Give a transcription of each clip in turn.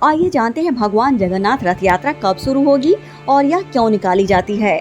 आइए जानते हैं भगवान जगन्नाथ रथ यात्रा कब शुरू होगी और यह क्यों निकाली जाती है।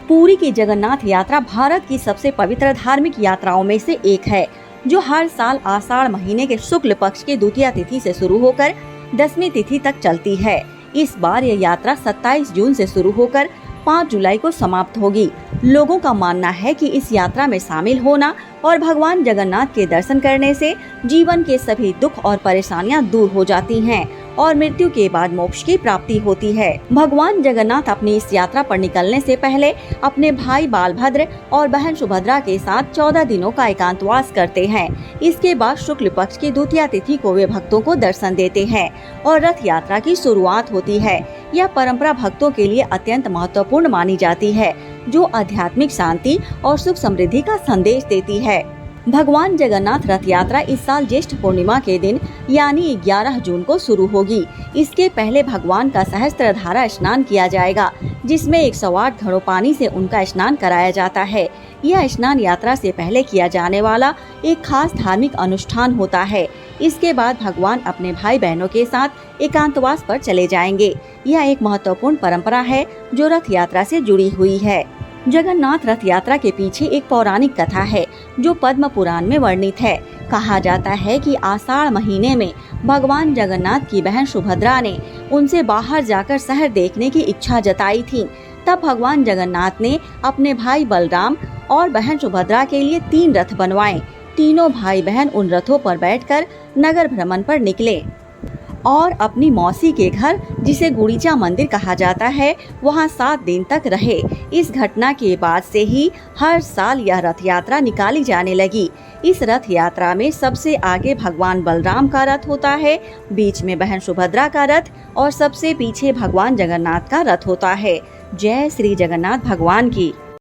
पुरी की जगन्नाथ यात्रा भारत की सबसे पवित्र धार्मिक यात्राओं में से एक है, जो हर साल आषाढ़ महीने के शुक्ल पक्ष की द्वितीया तिथि से शुरू होकर 10वीं तिथि तक चलती है। इस बार यह यात्रा 27 जून से शुरू होकर 5 जुलाई को समाप्त होगी। लोगों का मानना है कि इस यात्रा में शामिल होना और भगवान जगन्नाथ के दर्शन करने से जीवन के सभी दुख और परेशानियां दूर हो जाती हैं और मृत्यु के बाद मोक्ष की प्राप्ति होती है। भगवान जगन्नाथ अपनी इस यात्रा पर निकलने से पहले अपने भाई बालभद्र और बहन सुभद्रा के साथ 14 दिनों का एकांतवास करते हैं। इसके बाद शुक्ल पक्ष की द्वितीया तिथि को वे भक्तों को दर्शन देते हैं और रथ यात्रा की शुरुआत होती है। यह परंपरा भक्तों के लिए अत्यंत महत्वपूर्ण मानी जाती है, जो आध्यात्मिक शांति और सुख समृद्धि का संदेश देती है। भगवान जगन्नाथ रथ यात्रा इस साल ज्येष्ठ पूर्णिमा के दिन यानी 11 जून को शुरू होगी। इसके पहले भगवान का सहस्त्रधारा स्नान किया जाएगा, जिसमें 108 घड़ों पानी से उनका स्नान कराया जाता है। यह स्नान यात्रा से पहले किया जाने वाला एक खास धार्मिक अनुष्ठान होता है। इसके बाद भगवान अपने भाई बहनों के साथ एकांतवास पर चले जाएंगे। यह एक महत्वपूर्ण परंपरा है जो रथ यात्रा से जुड़ी हुई है। जगन्नाथ रथ यात्रा के पीछे एक पौराणिक कथा है, जो पद्म पुराण में वर्णित है। कहा जाता है कि आषाढ़ महीने में भगवान जगन्नाथ की बहन सुभद्रा ने उनसे बाहर जाकर शहर देखने की इच्छा जताई थी। तब भगवान जगन्नाथ ने अपने भाई बलराम और बहन सुभद्रा के लिए 3 रथ बनवाए। तीनों भाई बहन उन रथों पर बैठकर नगर भ्रमण पर निकले और अपनी मौसी के घर, जिसे गुड़ीचा मंदिर कहा जाता है, वहां 7 दिन तक रहे। इस घटना के बाद से ही हर साल यह रथ यात्रा निकाली जाने लगी। इस रथ यात्रा में सबसे आगे भगवान बलराम का रथ होता है, बीच में बहन सुभद्रा का रथ और सबसे पीछे भगवान जगन्नाथ का रथ होता है। जय श्री जगन्नाथ भगवान की।